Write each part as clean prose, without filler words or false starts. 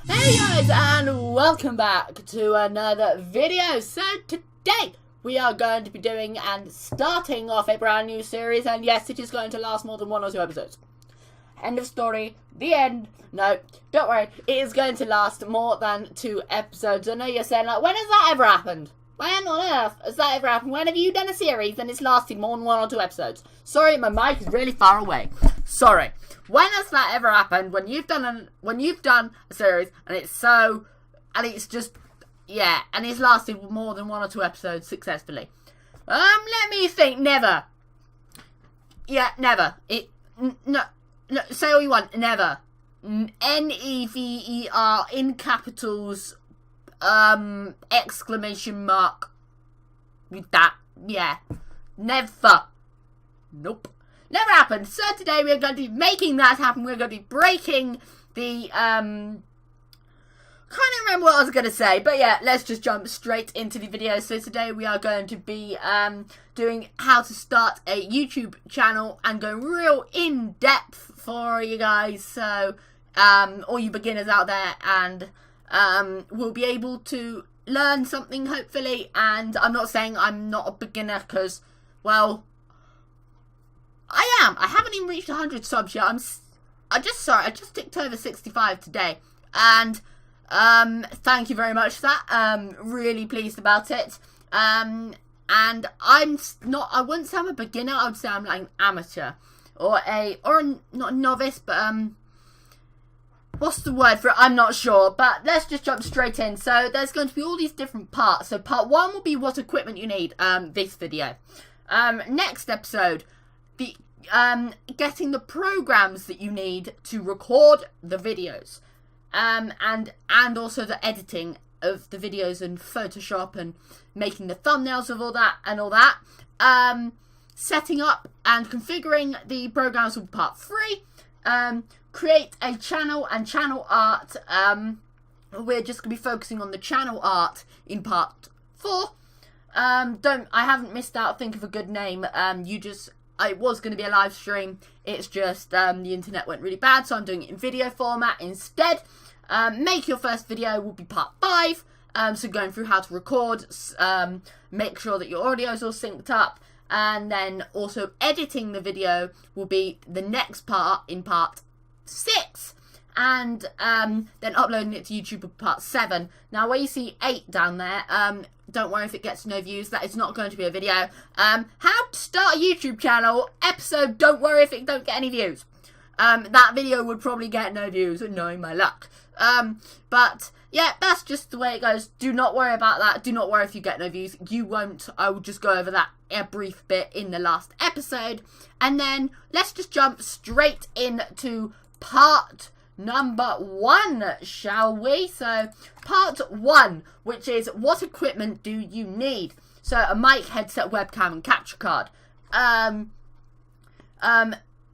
Hey guys, and welcome back to another video. So today we are going to be doing and starting off a brand new series, and yes, it is going to last more than 1 or 2 episodes. End of story. The end. No, don't worry, it is going to last more than 2 episodes. I know you're saying, like, when has that ever happened? When on earth has that ever happened? When have you done a series and it's lasted more than 1 or 2 episodes? Sorry, my mic is really far away. Sorry. When has that ever happened? When you've done a series and it's just, yeah, and it's lasted more than 1 or 2 episodes successfully. Let me think. Never. Yeah, never. No, say all you want. Never. Never in capitals. Exclamation mark. With that. Yeah. Never. Nope. Never happened. So today we are going to be making that happen. We're going to be breaking the, can't remember what I was going to say, but yeah, let's just jump straight into the video. So today we are going to be, doing how to start a YouTube channel and going real in depth for you guys. So, all you beginners out there, and, we'll be able to learn something hopefully. And I'm not saying I'm not a beginner because, well, I am. I haven't even reached 100 subs yet. I just ticked over 65 today. And, thank you very much for that. Really pleased about it. And I wouldn't say I'm a beginner. I would say I'm like an amateur. Not a novice, but, what's the word for it? I'm not sure. But let's just jump straight in. So there's going to be all these different parts. So part 1 will be what equipment you need, this video. Next episode, the getting the programs that you need to record the videos, and also the editing of the videos and Photoshop and making the thumbnails of all that, setting up and configuring the programs will be part 3. Create a channel and channel art. We're just gonna be focusing on the channel art in part 4. I haven't missed out. Think of a good name. It was going to be a live stream. It's just the internet went really bad, so I'm doing it in video format instead. Make your first video will be part 5. So going through how to record, make sure that your audio is all synced up, and then also editing the video will be the next part in part 6. And then uploading it to YouTube for part 7. Now, where you see 8 down there, don't worry if it gets no views. That is not going to be a video. How to start a YouTube channel episode. Don't worry if it don't get any views. That video would probably get no views, knowing my luck. But yeah, that's just the way it goes. Do not worry about that. Do not worry if you get no views. You won't. I will just go over that a brief bit in the last episode, and then let's just jump straight into part number 1, shall we? So part 1, which is what equipment do you need? So a mic, headset, webcam, and capture card.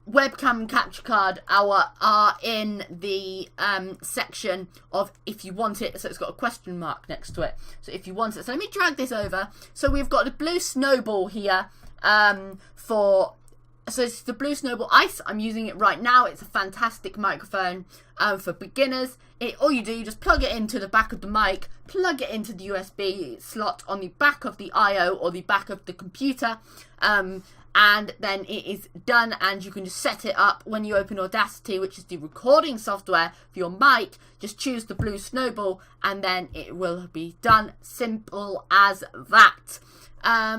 Webcam and capture card are in the section of if you want it. So it's got a question mark next to it. So if you want it. So let me drag this over. So we've got the blue snowball here So it's the Blue Snowball Ice. I'm using it right now. It's a fantastic microphone for beginners. All you do, you just plug it into the back of the mic, plug it into the USB slot on the back of the I/O or the back of the computer, and then it is done, and you can just set it up when you open Audacity, which is the recording software for your mic. Just choose the Blue Snowball and then it will be done. Simple as that.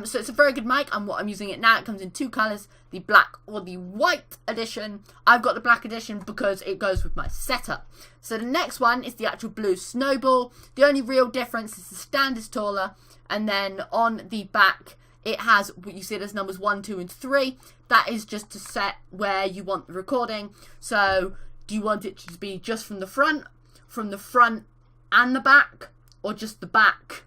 So it's a very good mic, and what I'm using it now, it comes in 2 colours, the black or the white edition. I've got the black edition because it goes with my setup. So the next one is the actual Blue Snowball. The only real difference is the stand is taller, and then on the back it has, you see there's numbers 1, 2 and 3. That is just to set where you want the recording. So do you want it to be just from the front and the back, or just the back?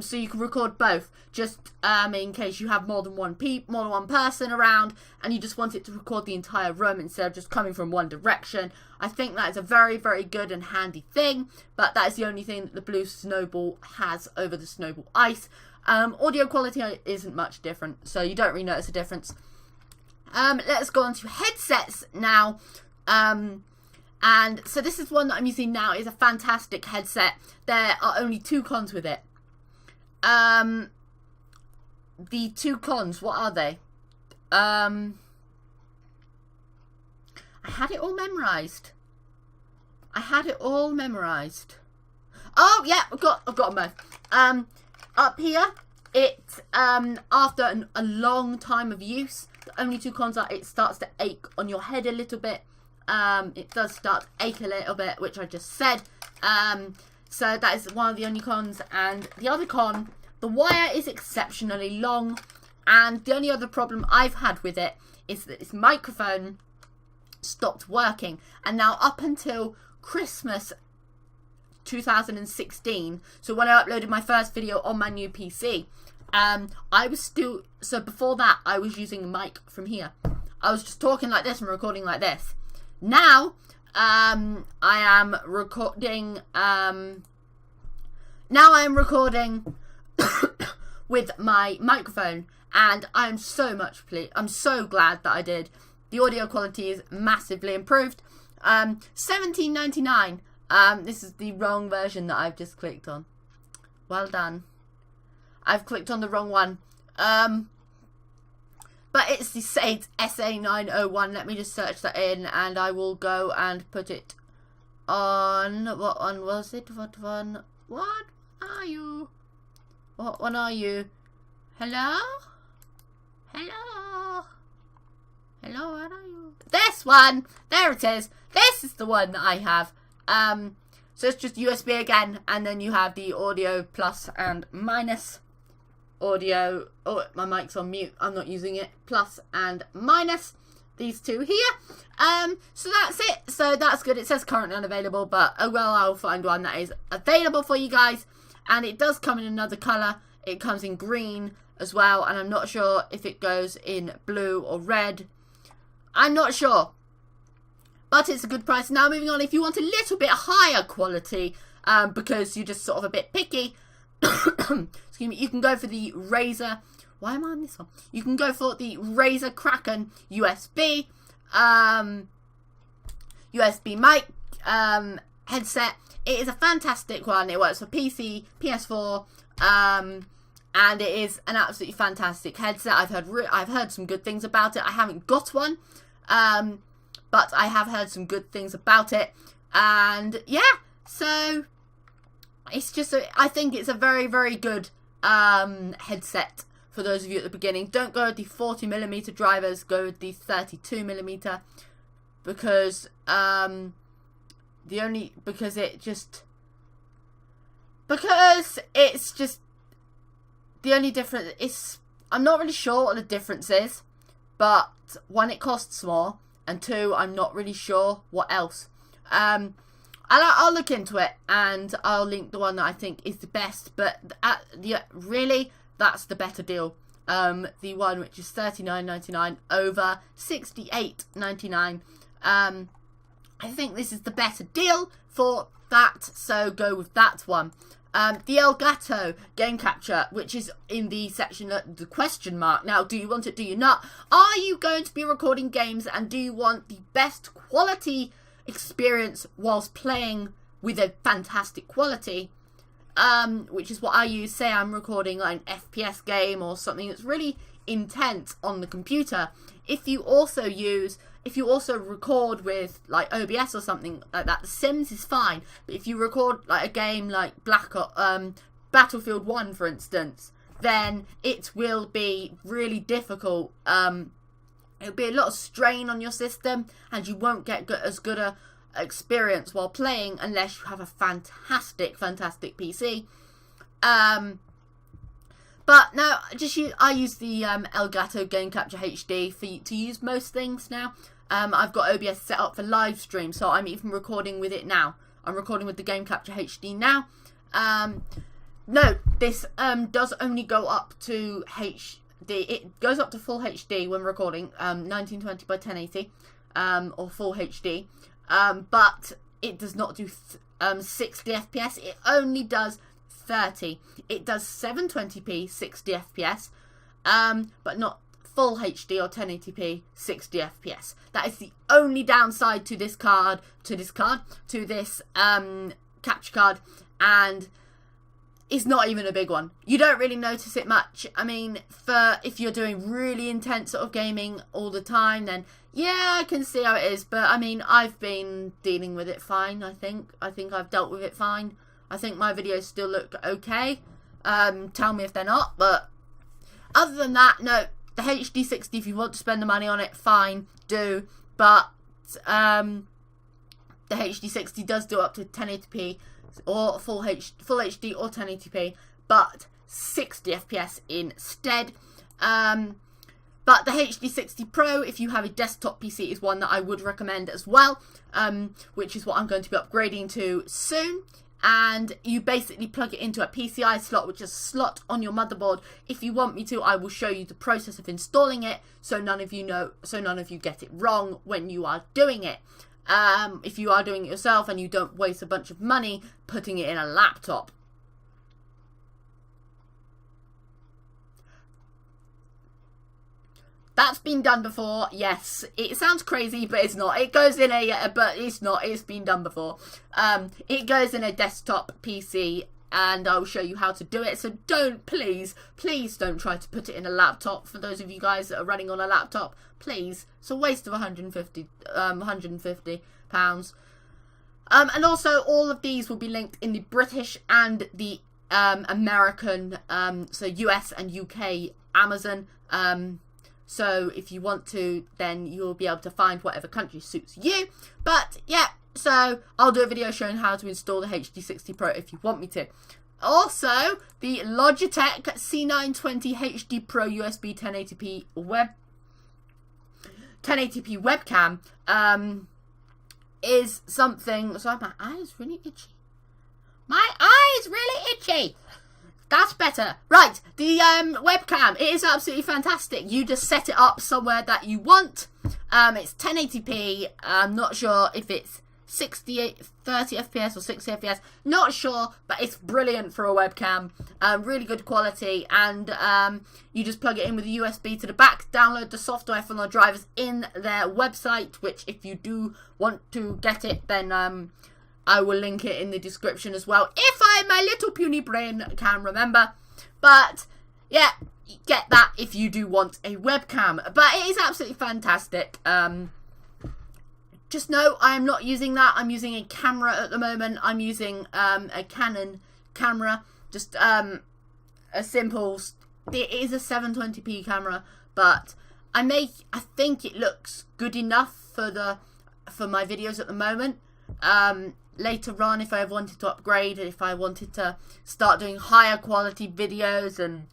So you can record both, just in case you have more than one person around and you just want it to record the entire room instead of just coming from one direction. I think that is a very, very good and handy thing, but that is the only thing that the Blue Snowball has over the Snowball Ice. Audio quality isn't much different, so you don't really notice a difference. Let's go on to headsets now. And so this is one that I'm using now. It's a fantastic headset. There are only 2 cons with it. The 2 cons, what are they? I had it all memorised. Oh yeah, I've got them both. Up here, it after a long time of use, the only 2 cons are it starts to ache on your head a little bit. It does start to ache a little bit, which I just said. So that is one of the only cons. And the other con, the wire is exceptionally long. And the only other problem I've had with it is that this microphone stopped working. And now up until Christmas 2016, so when I uploaded my first video on my new PC, I was still, so before that I was using a mic from here. I was just talking like this and recording like this. Now I am recording with my microphone, and I'm so glad that I did. The audio quality is massively improved. $17.99. This is the wrong version that I've just clicked on. Well done. I've clicked on the wrong one. But it's the Sage SA901. Let me just search that in, and I will go and put it on. What one was it? What one? What are you? What one are you? Hello? Hello? Hello, where are you? This one! There it is. This is the one that I have. So it's just USB again, and then you have the audio plus and minus. Audio, oh, my mic's on mute, I'm not using it, plus and minus, these 2 here. So that's it, so that's good. It says currently unavailable, but oh well, I'll find one that is available for you guys. And it does come in another colour. It comes in green as well, and I'm not sure if it goes in blue or red. I'm not sure, but it's a good price. Now moving on, if you want a little bit higher quality, because you're just sort of a bit picky, excuse me, you can go for the Razer. Why am I on this one? You can go for the Razer Kraken USB USB mic headset. It is a fantastic one. It works for PC, PS4, and it is an absolutely fantastic headset. I've heard some good things about it. I haven't got one, but I have heard some good things about it. And yeah, so it's just I think it's a very, very good headset for those of you at the beginning. Don't go with the 40mm drivers, go with the 32mm, because it's just the only difference is, I'm not really sure what the difference is, but 1, it costs more, and 2, I'm not really sure what else. And I'll look into it, and I'll link the one that I think is the best, but really, that's the better deal. The one which is $39.99 over $68.99. I think this is the better deal for that, so go with that one. The Elgato game capture, which is in the section, the question mark. Now, do you want it, do you not? Are you going to be recording games, and do you want the best quality experience whilst playing with a fantastic quality? Which is what I use. Say I'm recording like an FPS game or something that's really intense on the computer. If you also record with like OBS or something like that, The Sims is fine. But if you record like a game like Battlefield 1, for instance, then it will be really difficult. It'll be a lot of strain on your system, and you won't get as good a experience while playing unless you have a fantastic PC. But no, I use the Elgato Game Capture HD to use most things now. I've got OBS set up for live stream, so I'm even recording with it now. I'm recording with the Game Capture HD now. No, this does only go up to HD. It goes up to full HD when recording, 1920 by 1080, or full HD. But it does not do 60 FPS. It only does 30. It does 720p 60 FPS, but not full HD or 1080p 60 FPS. That is the only downside to this card, to this capture card, and it's not even a big one. You don't really notice it much. I mean, if you're doing really intense sort of gaming all the time, then yeah, I can see how it is. But I mean, I've been dealing with it fine, I think. I think I've dealt with it fine. I think my videos still look okay. Tell me if they're not, but other than that, no. The HD 60, if you want to spend the money on it, fine, do. But the HD 60 does do up to 1080p or full HD or 1080p, but 60 FPS instead. But the HD 60 Pro, if you have a desktop PC, is one that I would recommend as well, which is what I'm going to be upgrading to soon. And you basically plug it into a PCI slot, which is a slot on your motherboard. If you want me to, I will show you the process of installing it, so none of you get it wrong when you are doing it. If you are doing it yourself and you don't waste a bunch of money putting it in a laptop. That's been done before, yes. It sounds crazy, but it's not. It goes in but it's not. It's been done before. It goes in a desktop PC, and I'll show you how to do it. So please don't try to put it in a laptop. For those of you guys that are running on a laptop, please. It's a waste of £150. And also, all of these will be linked in the British and the American, so US and UK Amazon. So if you want to, then you'll be able to find whatever country suits you. But yeah, so I'll do a video showing how to install the HD 60 Pro if you want me to. Also, the Logitech C920 HD Pro USB 1080p webcam is something. Sorry, my eye is really itchy. My eye is really itchy. That's better. Right, the webcam, it is absolutely fantastic. You just set it up somewhere that you want. It's 1080p. I'm not sure if it's 30 FPS or 60 FPS. Not sure, but it's brilliant for a webcam. Really good quality. And you just plug it in with a USB to the back. Download the software from the drivers in their website, which if you do want to get it, then I will link it in the description as well, if my little puny brain can remember. But yeah, get that if you do want a webcam. But it is absolutely fantastic. Just know I am not using that. I'm using a camera at the moment. I'm using a Canon camera. Just a simple. It is a 720p camera, but I think it looks good enough for my videos at the moment. Later on, if I wanted to upgrade, if I wanted to start doing higher quality videos and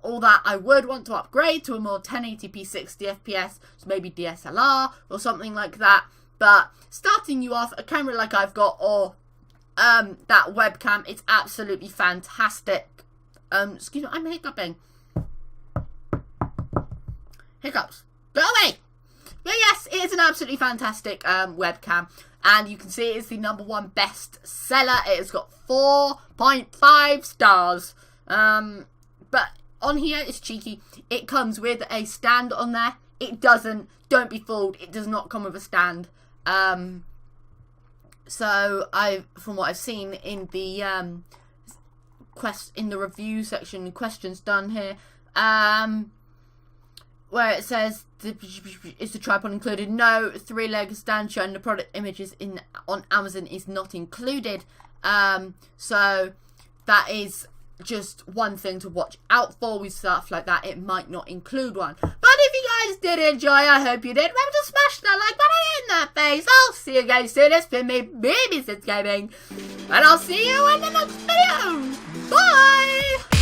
all that, I would want to upgrade to a more 1080p 60 FPS, so maybe DSLR or something like that. But starting you off, a camera like I've got, or that webcam, it's absolutely fantastic. Excuse me, I'm hiccuping. Hiccups. Go away! But yes, it is an absolutely fantastic webcam. And you can see it is the #1 best seller. It has got 4.5 stars. But on here, it's cheeky. It comes with a stand on there. It doesn't. Don't be fooled. It does not come with a stand. So from what I've seen in the in the review section, questions done here, where it says, is the tripod included? No, 3-leg stand showing the product images on Amazon is not included. So that is just one thing to watch out for with stuff like that. It might not include one. But if you guys did enjoy, I hope you did, remember to smash that like button in that face. I'll see you guys soon. It's been me, Baby Sits Gaming, and I'll see you in the next video. Bye!